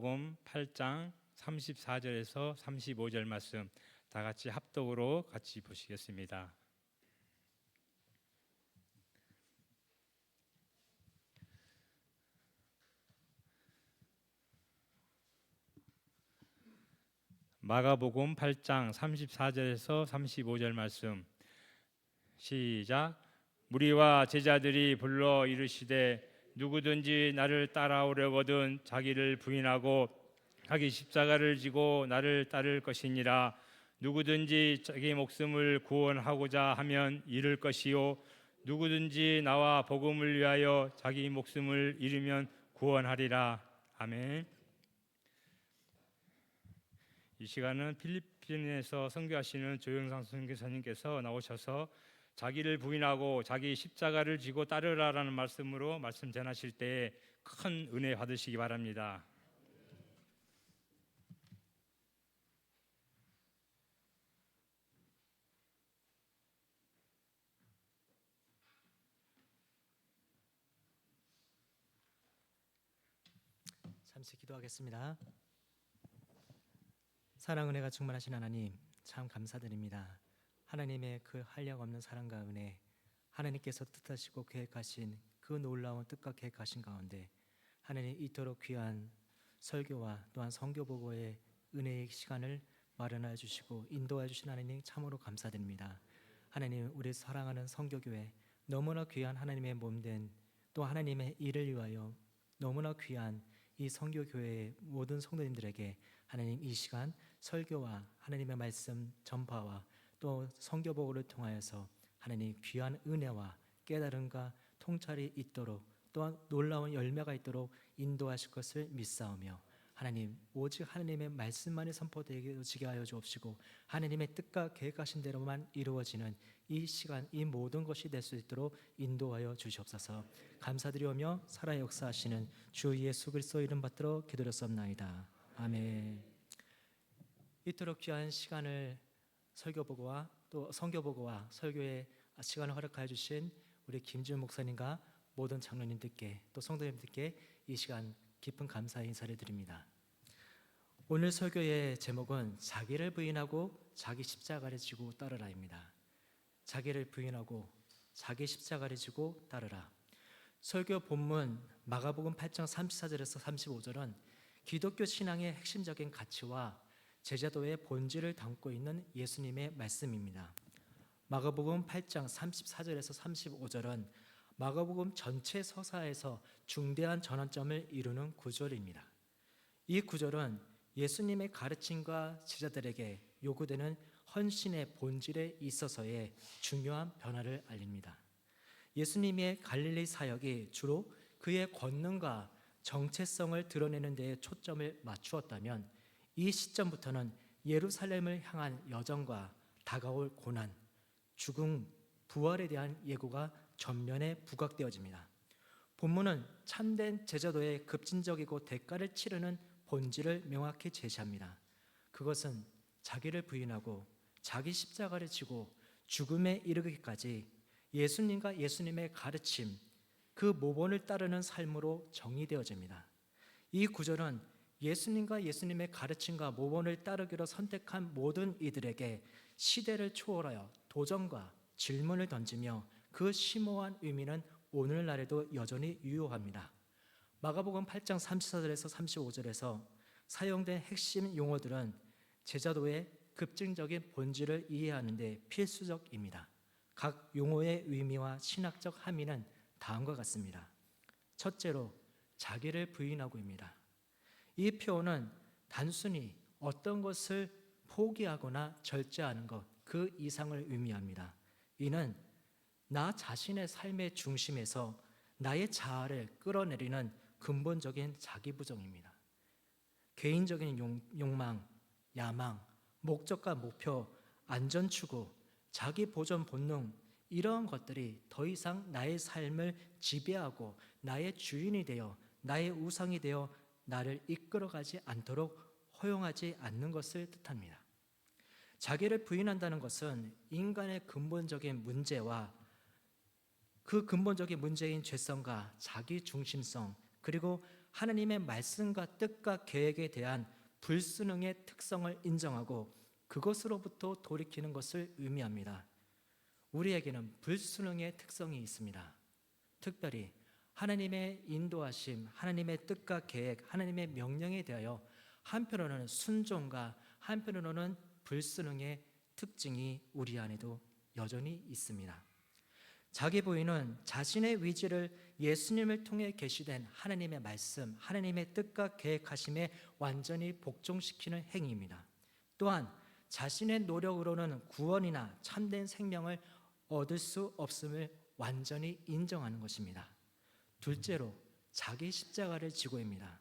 마가복음 8장 34절에서 35절 말씀 다 같이 합독으로 같이 보시겠습니다. 마가복음 8장 34절에서 35절 말씀 시작. 무리와 제자들이 불러 이르시되 누구든지 나를 따라오려거든 자기를 부인하고 자기 십자가를 지고 나를 따를 것이니라. 누구든지 자기 목숨을 구원하고자 하면 잃을 것이요 누구든지 나와 복음을 위하여 자기 목숨을 잃으면 구원하리라. 아멘. 이 시간은 필리핀에서 선교하시는 조영상 선교사님께서 나오셔서 자기를 부인하고 자기 십자가를 지고 따르라라는 말씀으로 말씀 전하실 때 큰 은혜 받으시기 바랍니다. 잠시 기도하겠습니다. 사랑 은혜가 충만하신 하나님, 참 감사드립니다. 하나님의 그 한량없는 사랑과 은혜, 하나님께서 뜻하시고 계획하신 그 놀라운 뜻과 계획하신 가운데 하나님 이토록 귀한 설교와 또한 선교 보고의 은혜의 시간을 마련하여 주시고 인도하여 주신 하나님 참으로 감사드립니다. 하나님, 우리 사랑하는 선교교회 너무나 귀한 하나님의 몸된 또 하나님의 일을 위하여 너무나 귀한 이 선교교회의 모든 성도님들에게 하나님 이 시간 설교와 하나님의 말씀 전파와 또 선교보고를 통하여서 하나님 귀한 은혜와 깨달음과 통찰이 있도록 또한 놀라운 열매가 있도록 인도하실 것을 믿사오며 하나님 오직 하나님의 말씀만이 선포되게 하여 주옵시고 하나님의 뜻과 계획하신 대로만 이루어지는 이 시간 이 모든 것이 될 수 있도록 인도하여 주시옵소서. 감사드리오며 살아 역사하시는 주 예수 그리스도 이름 받들어 기도드렸사옵나이다. 아멘. 이토록 귀한 시간을 설교보고와 또 선교보고와 설교의 시간을 허락하여 주신 우리 김지훈 목사님과 모든 장로님들께 또 성도님들께 이 시간 깊은 감사의 인사를 드립니다. 오늘 설교의 제목은 자기를 부인하고 자기 십자가를 지고 따르라입니다. 자기를 부인하고 자기 십자가를 지고 따르라. 설교 본문 마가복음 8장 34절에서 35절은 기독교 신앙의 핵심적인 가치와 제자도의 본질을 담고 있는 예수님의 말씀입니다. 마가복음 8장 34절에서 35절은 마가복음 전체 서사에서 중대한 전환점을 이루는 구절입니다. 이 구절은 예수님의 가르침과 제자들에게 요구되는 헌신의 본질에 있어서의 중요한 변화를 알립니다. 예수님의 갈릴리 사역이 주로 그의 권능과 정체성을 드러내는 데에 초점을 맞추었다면 이 시점부터는 예루살렘을 향한 여정과 다가올 고난, 죽음, 부활에 대한 예고가 전면에 부각되어집니다. 본문은 참된 제자도의 급진적이고 대가를 치르는 본질을 명확히 제시합니다. 그것은 자기를 부인하고 자기 십자가를 지고 죽음에 이르기까지 예수님과 예수님의 가르침, 그 모본을 따르는 삶으로 정의되어집니다. 이 구절은 예수님과 예수님의 가르침과 모본을 따르기로 선택한 모든 이들에게 시대를 초월하여 도전과 질문을 던지며 그 심오한 의미는 오늘날에도 여전히 유효합니다. 마가복음 8장 34절에서 35절에서 사용된 핵심 용어들은 제자도의 급증적인 본질을 이해하는 데 필수적입니다. 각 용어의 의미와 신학적 함의는 다음과 같습니다. 첫째로 자기를 부인하고입니다. 이 표현은 단순히 어떤 것을 포기하거나 절제하는 것, 그 이상을 의미합니다. 이는 나 자신의 삶의 중심에서 나의 자아를 끌어내리는 근본적인 자기부정입니다. 개인적인 욕망, 야망, 목적과 목표, 안전추구, 자기보전 본능 이러한 것들이 더 이상 나의 삶을 지배하고 나의 주인이 되어 나의 우상이 되어 나를 이끌어가지 않도록 허용하지 않는 것을 뜻합니다. 자기를 부인한다는 것은 인간의 근본적인 문제와 그 근본적인 문제인 죄성과 자기중심성 그리고 하나님의 말씀과 뜻과 계획에 대한 불순응의 특성을 인정하고 그것으로부터 돌이키는 것을 의미합니다. 우리에게는 불순응의 특성이 있습니다. 특별히 하나님의 인도하심, 하나님의 뜻과 계획, 하나님의 명령에 대하여 한편으로는 순종과 한편으로는 불순응의 특징이 우리 안에도 여전히 있습니다. 자기 부인은 자신의 의지를 예수님을 통해 계시된 하나님의 말씀, 하나님의 뜻과 계획하심에 완전히 복종시키는 행위입니다. 또한 자신의 노력으로는 구원이나 참된 생명을 얻을 수 없음을 완전히 인정하는 것입니다. 둘째로 자기 십자가를 지고입니다.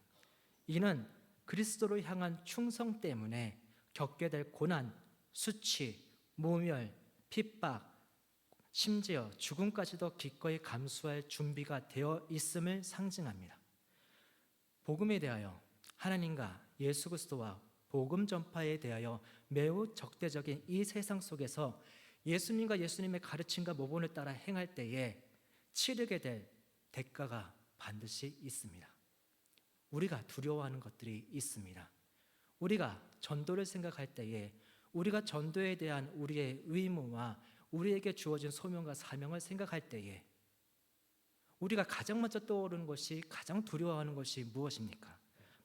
이는 그리스도를 향한 충성 때문에 겪게 될 고난, 수치, 모멸, 핍박, 심지어 죽음까지도 기꺼이 감수할 준비가 되어 있음을 상징합니다. 복음에 대하여 하나님과 예수 그리스도와 복음 전파에 대하여 매우 적대적인 이 세상 속에서 예수님과 예수님의 가르침과 모본을 따라 행할 때에 치르게 될 대가가 반드시 있습니다. 우리가 두려워하는 것들이 있습니다. 우리가 전도를 생각할 때에 우리가 전도에 대한 우리의 의무와 우리에게 주어진 소명과 사명을 생각할 때에 우리가 가장 먼저 떠오르는 것이, 가장 두려워하는 것이 무엇입니까?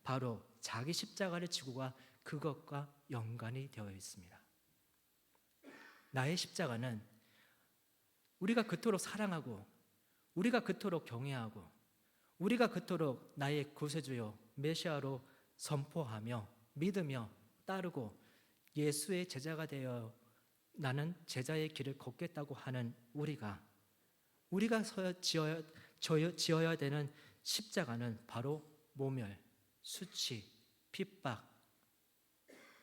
바로 자기 십자가를 지고가 그것과 연관이 되어 있습니다. 나의 십자가는 우리가 그토록 사랑하고 우리가 그토록 경외하고 우리가 그토록 나의 구세주요 메시아로 선포하며 믿으며 따르고 예수의 제자가 되어 나는 제자의 길을 걷겠다고 하는 우리가 지어야 되는 십자가는 바로 모멸, 수치, 핍박,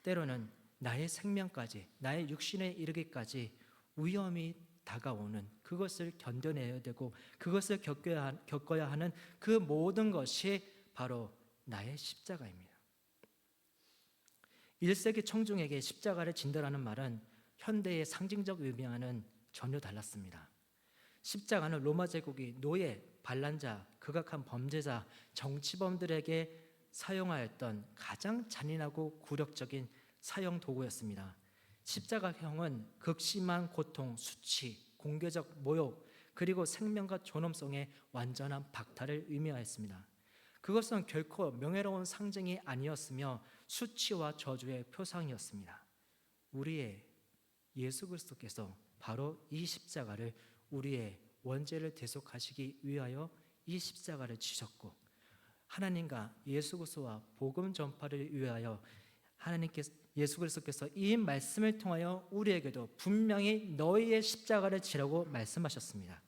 때로는 나의 생명까지, 나의 육신에 이르기까지 위험이 다가오는 그것을 견뎌내야 되고 그것을 겪어야 하는 그 모든 것이 바로 나의 십자가입니다. 1세기 청중에게 십자가를 진다라는 말은 현대의 상징적 의미와는 전혀 달랐습니다. 십자가는 로마 제국이 노예, 반란자, 극악한 범죄자, 정치범들에게 사용하였던 가장 잔인하고 굴욕적인 사형 도구였습니다. 십자가형은 극심한 고통, 수치, 공개적 모욕, 그리고 생명과 존엄성의 완전한 박탈을 의미하였습니다. 그것은 결코 명예로운 상징이 아니었으며 수치와 저주의 표상이었습니다. 우리의 예수 그리스도께서 바로 이 십자가를 우리의 원죄를 대속하시기 위하여 이 십자가를 지셨고 하나님과 예수 그리스도와 복음 전파를 위하여 하나님께서 예수 그리스도께서 이 말씀을 통하여 우리에게도 분명히 너희의 십자가를 지라고 말씀하셨습니다.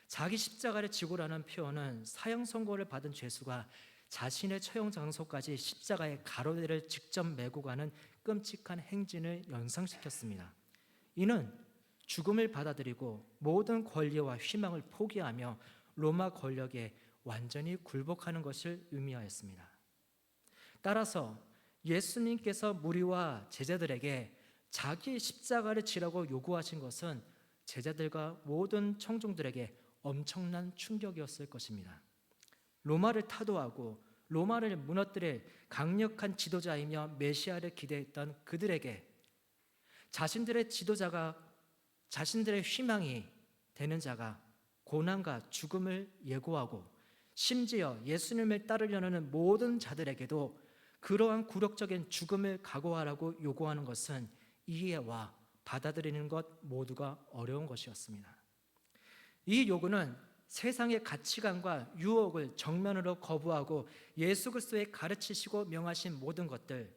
자기 십자가를 지고라는 표현은 사형 선고를 받은 죄수가 자신의 처형 장소까지 십자가의 가로대를 직접 메고 가는 끔찍한 행진을 연상시켰습니다. 이는 죽음을 받아들이고 모든 권리와 희망을 포기하며 로마 권력에 완전히 굴복하는 것을 의미하였습니다. 따라서 예수님께서 무리와 제자들에게 자기 십자가를 지라고 요구하신 것은 제자들과 모든 청중들에게 엄청난 충격이었을 것입니다. 로마를 타도하고 로마를 무너뜨릴 강력한 지도자이며 메시아를 기대했던 그들에게 자신들의 지도자가, 자신들의 희망이 되는 자가 고난과 죽음을 예고하고 심지어 예수님을 따르려는 모든 자들에게도 그러한 굴욕적인 죽음을 각오하라고 요구하는 것은 이해와 받아들이는 것 모두가 어려운 것이었습니다. 이 요구는 세상의 가치관과 유혹을 정면으로 거부하고 예수 그리스도의 가르치시고 명하신 모든 것들,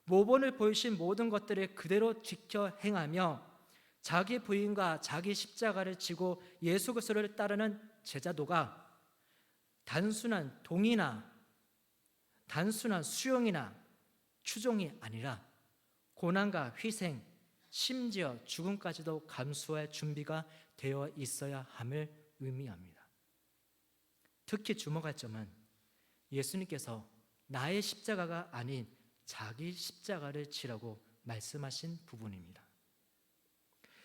모본을 보이신 모든 것들을 그대로 지켜 행하며 자기 부인과 자기 십자가를 지고 예수 그리스도를 따르는 제자도가 단순한 동의나 단순한 수용이나 추종이 아니라 고난과 희생, 심지어 죽음까지도 감수할 준비가 되어 있어야 함을 의미합니다. 특히 주목할 점은 예수님께서 나의 십자가가 아닌 자기 십자가를 지라고 말씀하신 부분입니다.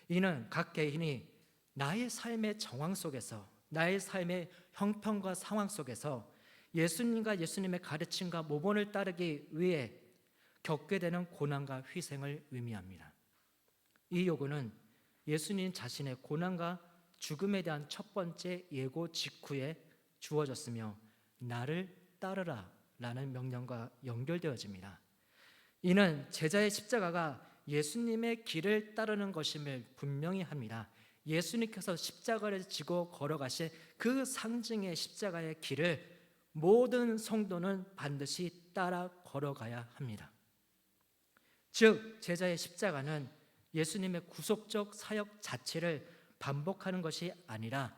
이는 각 개인이 나의 삶의 정황 속에서, 나의 삶의 형편과 상황 속에서 예수님과 예수님의 가르침과 모본을 따르기 위해 겪게 되는 고난과 희생을 의미합니다. 이 요구는 예수님 자신의 고난과 죽음에 대한 첫 번째 예고 직후에 주어졌으며 나를 따르라 라는 명령과 연결되어집니다. 이는 제자의 십자가가 예수님의 길을 따르는 것임을 분명히 합니다. 예수님께서 십자가를 지고 걸어가신 그 상징의 십자가의 길을 모든 성도는 반드시 따라 걸어가야 합니다. 즉 제자의 십자가는 예수님의 구속적 사역 자체를 반복하는 것이 아니라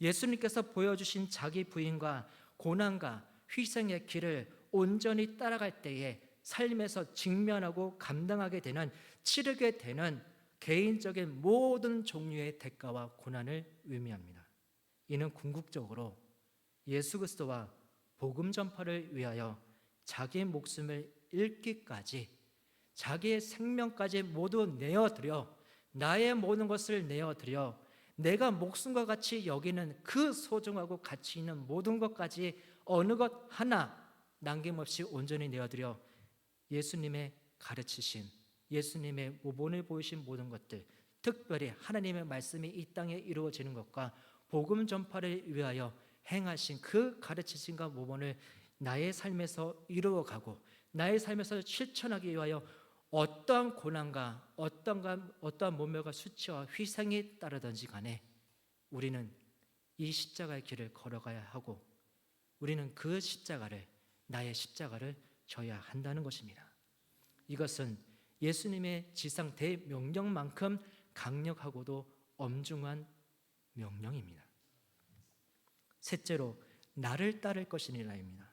예수님께서 보여주신 자기 부인과 고난과 희생의 길을 온전히 따라갈 때에 삶에서 직면하고 감당하게 되는, 치르게 되는 개인적인 모든 종류의 대가와 고난을 의미합니다. 이는 궁극적으로 예수 그리스도와 복음 전파를 위하여 자기의 목숨을 잃기까지, 자기의 생명까지 모두 내어드려, 나의 모든 것을 내어드려 내가 목숨과 같이 여기는 그 소중하고 가치 있는 모든 것까지 어느 것 하나 남김없이 온전히 내어드려 예수님의 가르치신, 예수님의 모본을 보이신 모든 것들, 특별히 하나님의 말씀이 이 땅에 이루어지는 것과 복음 전파를 위하여 행하신 그 가르치심과 모본을 나의 삶에서 이루어가고 나의 삶에서 실천하기 위하여 어떠한 고난과 어떠한 모멸과 수치와 희생이 따르든지 간에 우리는 이 십자가의 길을 걸어가야 하고 우리는 그 십자가를, 나의 십자가를 져야 한다는 것입니다. 이것은 예수님의 지상 대명령만큼 강력하고도 엄중한 명령입니다. 셋째로 나를 따를 것이니라입니다.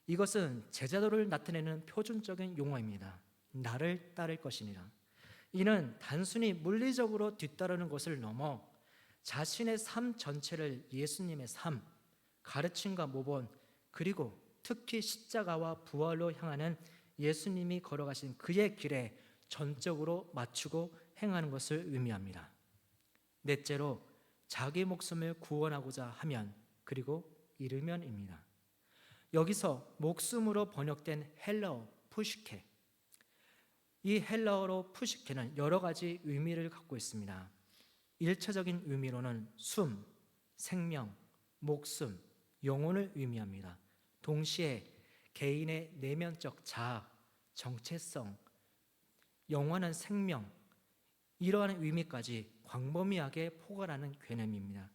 이것은 제자도를 나타내는 표준적인 용어입니다. 나를 따를 것이니라. 이는 단순히 물리적으로 뒤따르는 것을 넘어 자신의 삶 전체를 예수님의 삶, 가르침과 모본, 그리고 특히 십자가와 부활로 향하는 예수님이 걸어가신 그의 길에 전적으로 맞추고 행하는 것을 의미합니다. 넷째로 자기 목숨을 구원하고자 하면, 그리고 이르면입니다. 여기서 목숨으로 번역된 헬라어 푸시케, 이 헬라어로 푸시케는 여러 가지 의미를 갖고 있습니다. 일차적인 의미로는 숨, 생명, 목숨, 영혼을 의미합니다. 동시에 개인의 내면적 자아, 정체성, 영원한 생명, 이러한 의미까지 광범위하게 포괄하는 개념입니다.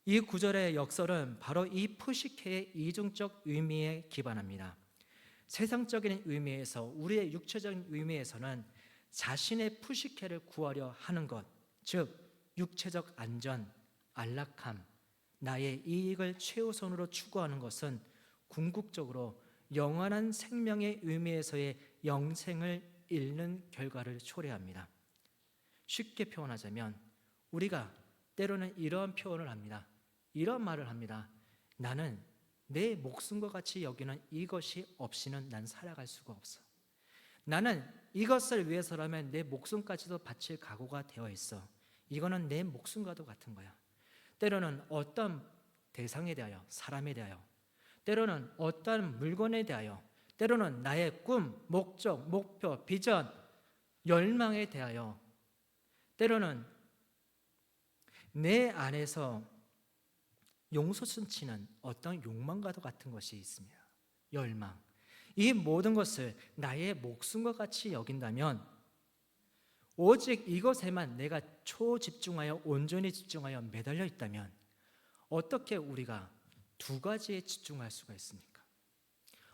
이 구절의 역설은 바로 이 푸시케의 이중적 의미에 기반합니다. 세상적인 의미에서, 우리의 육체적인 의미에서는 자신의 푸시케를 구하려 하는 것, 즉 육체적 안전, 안락함, 나의 이익을 최우선으로 추구하는 것은 궁극적으로 영원한 생명의 의미에서의 영생을 잃는 결과를 초래합니다. 쉽게 표현하자면 우리가 때로는 이러한 표현을 합니다. 이런 말을 합니다. 나는 내 목숨과 같이 여기는 이것이 없이는 난 살아갈 수가 없어. 나는 이것을 위해서라면 내 목숨까지도 바칠 각오가 되어 있어. 이거는 내 목숨과도 같은 거야. 때로는 어떤 대상에 대하여, 사람에 대하여, 때로는 어떤 물건에 대하여, 때로는 나의 꿈, 목적, 목표, 비전, 열망에 대하여, 때로는 내 안에서 용솟음치는 어떤 욕망과도 같은 것이 있습니다. 열망. 이 모든 것을 나의 목숨과 같이 여긴다면 오직 이것에만 내가 초집중하여, 온전히 집중하여 매달려 있다면 어떻게 우리가 두 가지에 집중할 수가 있습니까?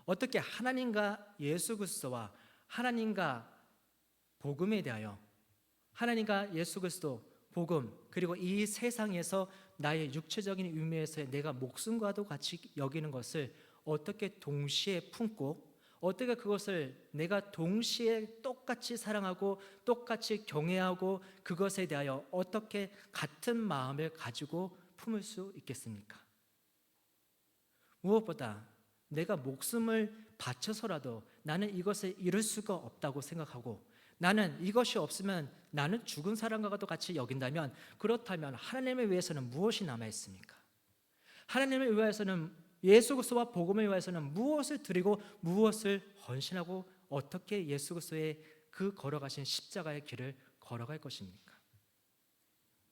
어떻게 하나님과 예수 그리스도와 하나님과 복음에 대하여, 하나님과 예수 그리스도, 복음, 그리고 이 세상에서 나의 육체적인 의미에서 내가 목숨과도 같이 여기는 것을 어떻게 동시에 품고, 어떻게 그것을 내가 동시에 똑같이 사랑하고 똑같이 경외하고 그것에 대하여 어떻게 같은 마음을 가지고 품을 수 있겠습니까? 무엇보다 내가 목숨을 바쳐서라도 나는 이것을 잃을 수가 없다고 생각하고, 나는 이것이 없으면 나는 죽은 사람과도 같이 여긴다면, 그렇다면 하나님을 위해서는 무엇이 남아 있습니까? 하나님을 위해서는 예수 그리스도와 복음을 위해서는 무엇을 드리고 무엇을 헌신하고 어떻게 예수 그리스도의 그 걸어가신 십자가의 길을 걸어갈 것입니까?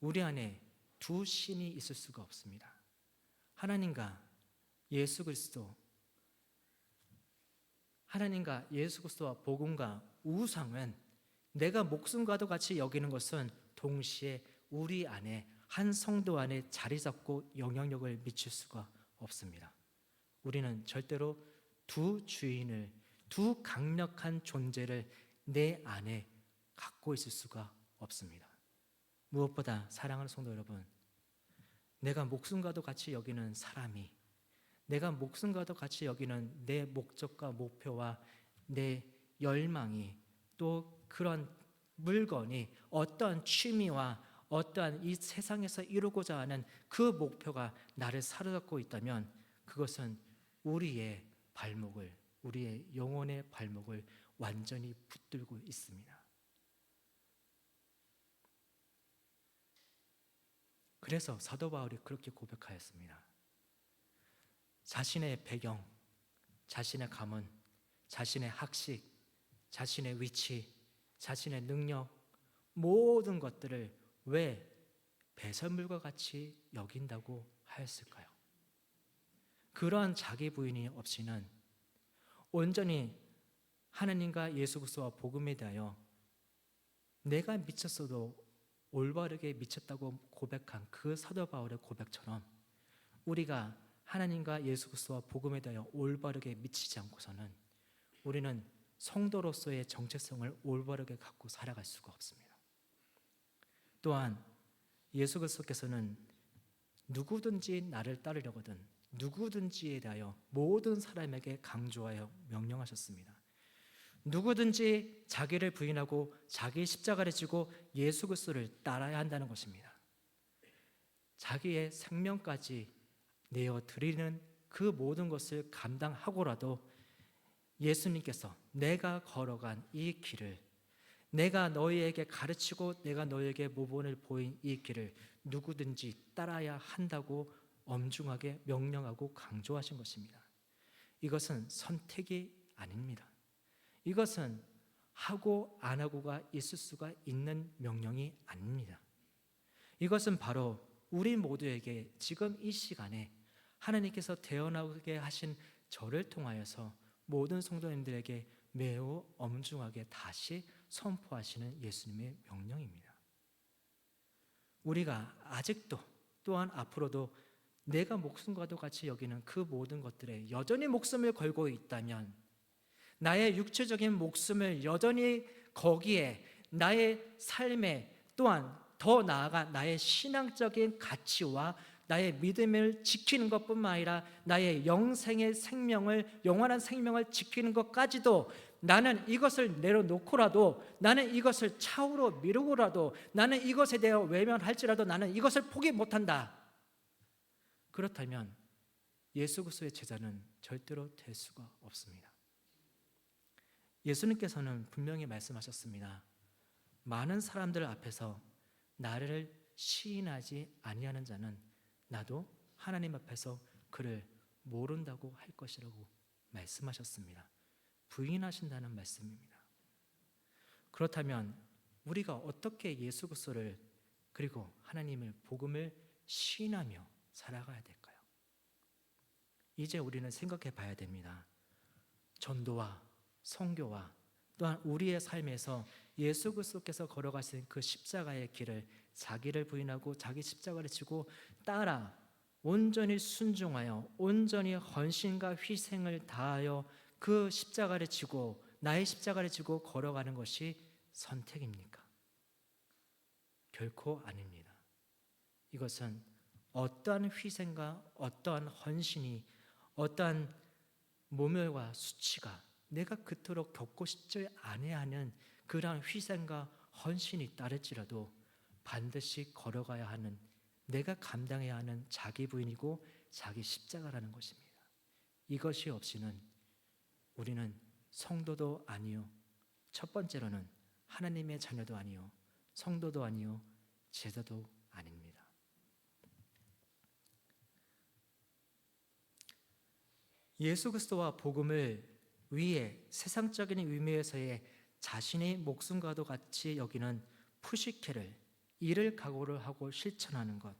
우리 안에 두 신이 있을 수가 없습니다. 하나님과 예수 그리스도, 하나님과 예수 그리스도와 복음과 우상은 내가 목숨과도 같이 여기는 것은 동시에 우리 안에 한 성도 안에 자리 잡고 영향력을 미칠 수가 없습니다. 우리는 절대로 두 주인을, 두 강력한 존재를 내 안에 갖고 있을 수가 없습니다. 무엇보다 사랑하는 성도 여러분, 내가 목숨과도 같이 여기는 사람이, 내가 목숨과도 같이 여기는 내 목적과 목표와 내 열망이, 또 그런 물건이, 어떠한 취미와 어떠한 이 세상에서 이루고자 하는 그 목표가 나를 사로잡고 있다면 그것은 우리의 발목을, 우리의 영혼의 발목을 완전히 붙들고 있습니다. 그래서 사도 바울이 그렇게 고백하였습니다. 자신의 배경, 자신의 가문, 자신의 학식, 자신의 위치, 자신의 능력, 모든 것들을 왜 배설물과 같이 여긴다고 하였을까요? 그러한 자기 부인이 없이는 온전히 하나님과 예수 그리스도와 복음에 대하여 내가 미쳤어도 올바르게 미쳤다고 고백한 그 사도 바울의 고백처럼 우리가 하나님과 예수 그리스도와 복음에 대하여 올바르게 미치지 않고서는 우리는 성도로서의 정체성을 올바르게 갖고 살아갈 수가 없습니다. 또한 예수 그리스도께서는 누구든지 나를 따르려거든 누구든지에 대하여 모든 사람에게 강조하여 명령하셨습니다. 누구든지 자기를 부인하고 자기 십자가를 지고 예수 그리스도를 따라야 한다는 것입니다. 자기의 생명까지 내어 드리는 그 모든 것을 감당하고라도 예수님께서 내가 걸어간 이 길을, 내가 너희에게 가르치고 내가 너희에게 모본을 보인 이 길을 누구든지 따라야 한다고 엄중하게 명령하고 강조하신 것입니다. 이것은 선택이 아닙니다. 이것은 하고 안 하고가 있을 수가 있는 명령이 아닙니다. 이것은 바로 우리 모두에게 지금 이 시간에 하나님께서 태어나게 하신 저를 통하여서 모든 성도님들에게 매우 엄중하게 다시 선포하시는 예수님의 명령입니다. 우리가 아직도 또한 앞으로도 내가 목숨과도 같이 여기는 그 모든 것들에 여전히 목숨을 걸고 있다면, 나의 육체적인 목숨을 여전히 거기에, 나의 삶에, 또한 더 나아가 나의 신앙적인 가치와 나의 믿음을 지키는 것뿐만 아니라 나의 영생의 생명을, 영원한 생명을 지키는 것까지도 나는 이것을 내려놓고라도, 나는 이것을 차후로 미루고라도, 나는 이것에 대해 외면할지라도 나는 이것을 포기 못한다. 그렇다면 예수 그리스도의 제자는 절대로 될 수가 없습니다. 예수님께서는 분명히 말씀하셨습니다. 많은 사람들 앞에서 나를 시인하지 아니하는 자는 나도 하나님 앞에서 그를 모른다고 할 것이라고 말씀하셨습니다. 부인하신다는 말씀입니다. 그렇다면 우리가 어떻게 예수 그리스도를, 그리고 하나님의 복음을 시인하며 살아가야 될까요? 이제 우리는 생각해 봐야 됩니다. 전도와 선교와 또한 우리의 삶에서 예수 그리스도께서 걸어가신 그 십자가의 길을, 자기를 부인하고 자기 십자가를 지고 따라 온전히 순종하여 온전히 헌신과 희생을 다하여 그 십자가를 지고, 나의 십자가를 지고 걸어가는 것이 선택입니까? 결코 아닙니다. 이것은 어떠한 희생과 어떠한 헌신이, 어떠한 모멸과 수치가 내가 그토록 겪고 싶지 아니하는 그러한 희생과 헌신이 따를지라도 반드시 걸어가야 하는, 내가 감당해야 하는 자기 부인이고 자기 십자가라는 것입니다. 이것이 없이는 우리는 성도도 아니요, 첫 번째로는 하나님의 자녀도 아니요, 성도도 아니요, 제자도 아닙니다. 예수 그리스도와 복음을 위에 세상적인 의미에서의 자신의 목숨과도 같이 여기는 푸시케를 이를 각오를 하고 실천하는 것,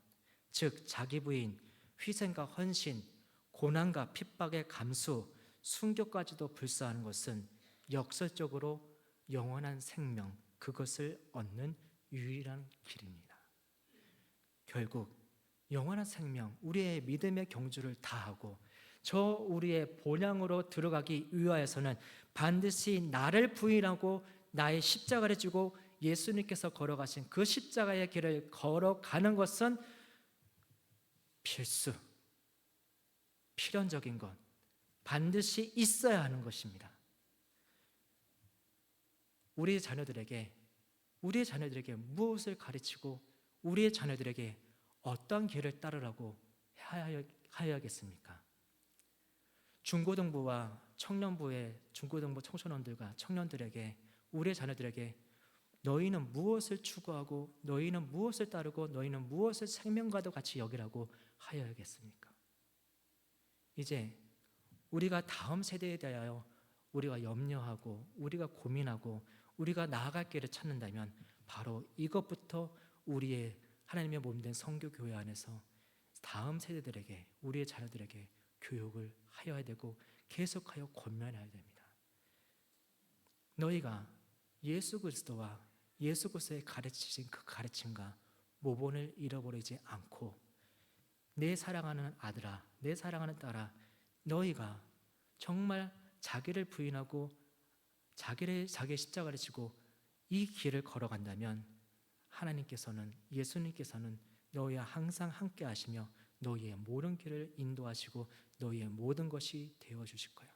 즉 자기 부인, 희생과 헌신, 고난과 핍박의 감수, 순교까지도 불사하는 것은 역설적으로 영원한 생명, 그것을 얻는 유일한 길입니다. 결국 영원한 생명, 우리의 믿음의 경주를 다하고 저 우리의 본향으로 들어가기 위하여서는 반드시 나를 부인하고 나의 십자가를 지고 예수님께서 걸어가신 그 십자가의 길을 걸어가는 것은 필수, 필연적인 것, 반드시 있어야 하는 것입니다. 우리의 자녀들에게 무엇을 가르치고 우리의 자녀들에게 어떤 길을 따르라고 하여야겠습니까? 중고등부와 청년부의 중고등부 청소년들과 청년들에게, 우리의 자녀들에게 너희는 무엇을 추구하고 너희는 무엇을 따르고 너희는 무엇을 생명과도 같이 여기라고 하여야겠습니까? 이제 우리가 다음 세대에 대하여 우리가 염려하고 우리가 고민하고 우리가 나아갈 길을 찾는다면 바로 이것부터 우리의 하나님의 몸된 성교교회 안에서 다음 세대들에게, 우리의 자녀들에게 교육을 하여야 되고 계속하여 권면해야 됩니다. 너희가 예수 그리스도와 예수 그리스도의 가르치신 그 가르침과 모본을 잃어버리지 않고 내 사랑하는 아들아, 내 사랑하는 딸아, 너희가 정말 자기를 부인하고 자기의 십자가를 지고 이 길을 걸어간다면 하나님께서는, 예수님께서는 너희와 항상 함께 하시며 너희의 모든 길을 인도하시고 너희의 모든 것이 되어주실 거예요.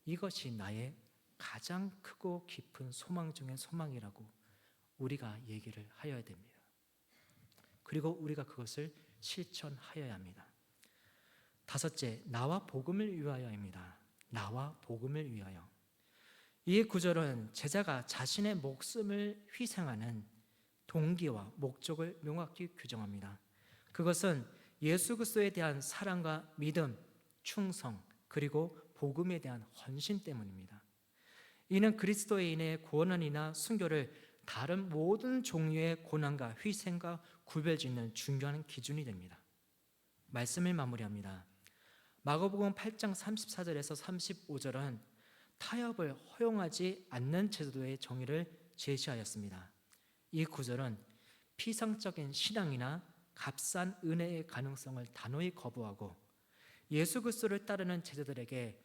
이것이 나의 가장 크고 깊은 소망 중의 소망이라고 우리가 얘기를 하여야 됩니다. 그리고 우리가 그것을 실천하여야 합니다. 다섯째, 나와 복음을 위하여입니다. 나와 복음을 위하여. 이 구절은 제자가 자신의 목숨을 희생하는 동기와 목적을 명확히 규정합니다. 그것은 예수 그리스도에 대한 사랑과 믿음, 충성, 그리고 복음에 대한 헌신 때문입니다. 이는 그리스도에 인해 구원이나 순교를 다른 모든 종류의 고난과 희생과 구별짓는 중요한 기준이 됩니다. 말씀을 마무리합니다. 마가복음 8장 34절에서 35절은 타협을 허용하지 않는 제도의 정의를 제시하였습니다. 이 구절은 피상적인 신앙이나 값싼 은혜의 가능성을 단호히 거부하고 예수 그리스도를 따르는 제자들에게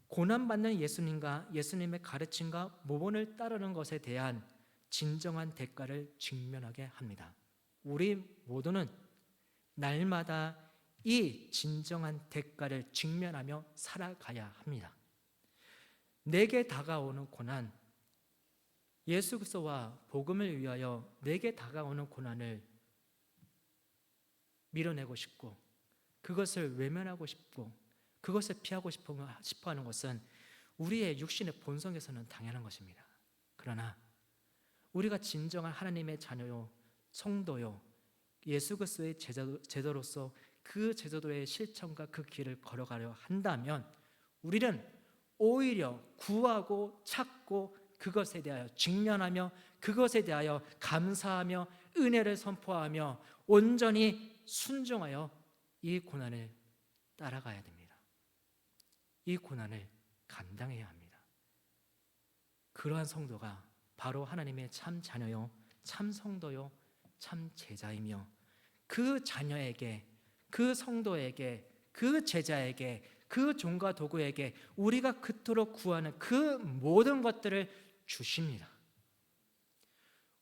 고난받는 예수님과 예수님의 가르침과 모본을 따르는 것에 대한 진정한 대가를 직면하게 합니다. 우리 모두는 날마다 이 진정한 대가를 직면하며 살아가야 합니다. 내게 다가오는 고난, 예수 그리스도와 복음을 위하여 내게 다가오는 고난을 밀어내고 싶고 그것을 외면하고 싶고 그것을 피하고 싶어하는 것은 우리의 육신의 본성에서는 당연한 것입니다. 그러나 우리가 진정한 하나님의 자녀요, 성도요, 예수 그리스도의 제자로서 그 제자도의 실천과 그 길을 걸어가려 한다면 우리는 오히려 구하고 찾고 그것에 대하여 직면하며 그것에 대하여 감사하며 은혜를 선포하며 온전히 순종하여 이 고난을 따라가야 됩니다. 이 고난을 감당해야 합니다. 그러한 성도가 바로 하나님의 참 자녀요, 참 성도요, 참 제자이며 그 자녀에게, 그 성도에게, 그 제자에게, 그 종과 도구에게 우리가 그토록 구하는 그 모든 것들을 주십니다.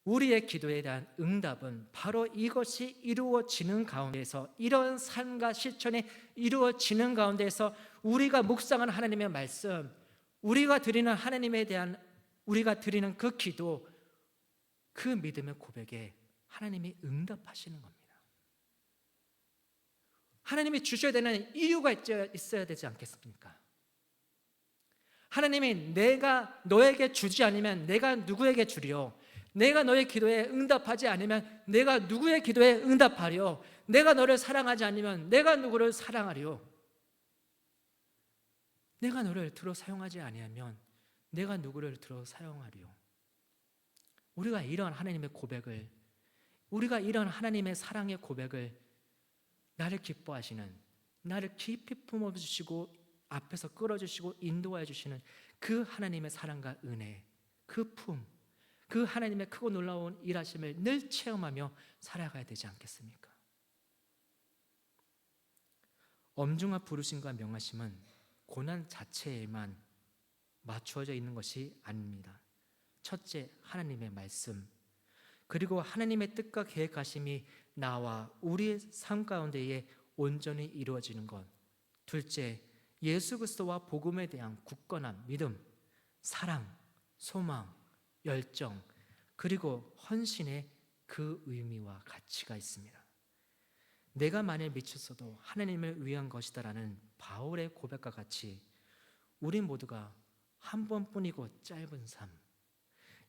우리의 기도에 대한 응답은 바로 이것이 이루어지는 가운데에서, 이런 삶과 실천이 이루어지는 가운데에서 우리가 묵상하는 하나님의 말씀, 우리가 드리는 하나님에 대한 우리가 드리는 그 기도, 그 믿음의 고백에 하나님이 응답하시는 겁니다. 하나님이 주셔야 되는 이유가 있어야 되지 않겠습니까? 하나님이 내가 너에게 주지 않으면 내가 누구에게 주리요? 내가 너의 기도에 응답하지 않으면 내가 누구의 기도에 응답하리요? 내가 너를 사랑하지 않으면 내가 누구를 사랑하리요? 내가 너를 들어 사용하지 아니하면 내가 누구를 들어 사용하리요? 우리가 이런 하나님의 고백을, 우리가 이런 하나님의 사랑의 고백을, 나를 기뻐하시는, 나를 깊이 품어주시고 앞에서 끌어주시고 인도하여 주시는 그 하나님의 사랑과 은혜, 그 품, 그 하나님의 크고 놀라운 일하심을 늘 체험하며 살아가야 되지 않겠습니까? 엄중한 부르심과 명하심은 고난 자체에만 맞추어져 있는 것이 아닙니다. 첫째, 하나님의 말씀, 그리고 하나님의 뜻과 계획하심이 나와 우리의 삶 가운데에 온전히 이루어지는 것. 둘째, 예수 그리스도와 복음에 대한 굳건한 믿음, 사랑, 소망, 열정, 그리고 헌신의 그 의미와 가치가 있습니다. 내가 만일 미쳤어도 하나님을 위한 것이다라는 바울의 고백과 같이 우리 모두가 한 번뿐이고 짧은 삶,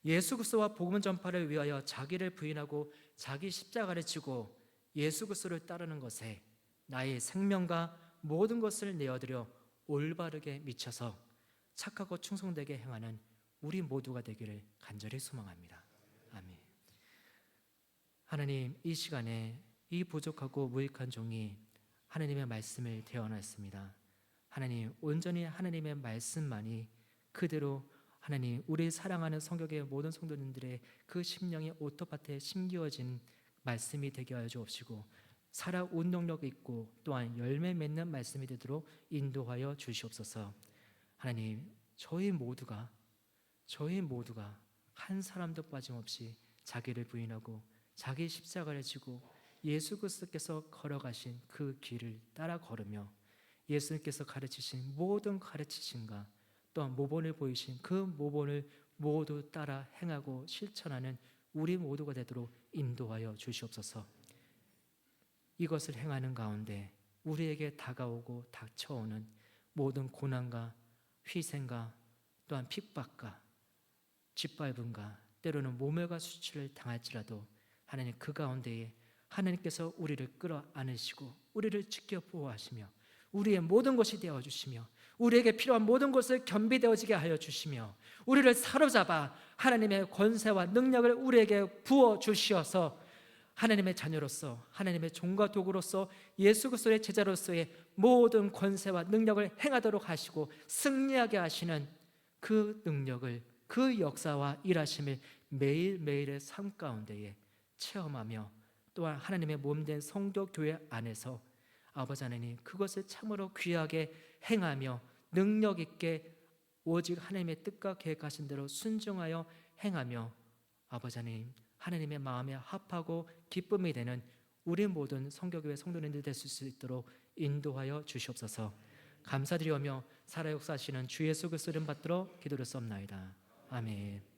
예수 그리스도와 복음 전파를 위하여 자기를 부인하고 자기 십자가를 지고 예수 그리스도를 따르는 것에 나의 생명과 모든 것을 내어드려 올바르게 미쳐서 착하고 충성되게 행하는 우리 모두가 되기를 간절히 소망합니다. 아멘. 하나님, 이 시간에 이 부족하고 무익한 종이 하나님의 말씀을 대언하였습니다. 하나님, 온전히 하나님의 말씀만이 그대로 하나님, 우리 사랑하는 성경의 모든 성도님들의 그 심령의 오토밭에 심기어진 말씀이 되게 하여 주옵시고 살아 운동력 있고 또한 열매 맺는 말씀이 되도록 인도하여 주시옵소서. 하나님, 저희 모두가 한 사람도 빠짐없이 자기를 부인하고 자기 십자가를 지고 예수 그리스도께서 걸어가신 그 길을 따라 걸으며 예수님께서 가르치신 모든 가르치심과 또한 모본을 보이신 그 모본을 모두 따라 행하고 실천하는 우리 모두가 되도록 인도하여 주시옵소서. 이것을 행하는 가운데 우리에게 다가오고 닥쳐오는 모든 고난과 희생과 또한 핍박과 짓밟음과 때로는 모멸과 수치를 당할지라도 하나님, 그 가운데에 하나님께서 우리를 끌어안으시고 우리를 지켜 보호하시며 우리의 모든 것이 되어주시며 우리에게 필요한 모든 것을 겸비되어지게 하여 주시며 우리를 사로잡아 하나님의 권세와 능력을 우리에게 부어주시어서 하나님의 자녀로서 하나님의 종과 도구로서 예수 그리스도의 제자로서의 모든 권세와 능력을 행하도록 하시고 승리하게 하시는 그 능력을, 그 역사와 일하심을 매일매일의 삶 가운데에 체험하며 또한 하나님의 몸된 성도 교회 안에서 아버지 하나님, 그것을 참으로 귀하게 행하며 능력 있게 오직 하나님의 뜻과 계획하신 대로 순종하여 행하며 아버지 하나님, 하나님의 마음에 합하고 기쁨이 되는 우리 모든 성교교회 성도님들 될 수 있도록 인도하여 주시옵소서. 감사드리오며 살아 역사하시는 주 예수 그리스도 이름 받들어 기도를 쏩나이다. 아멘.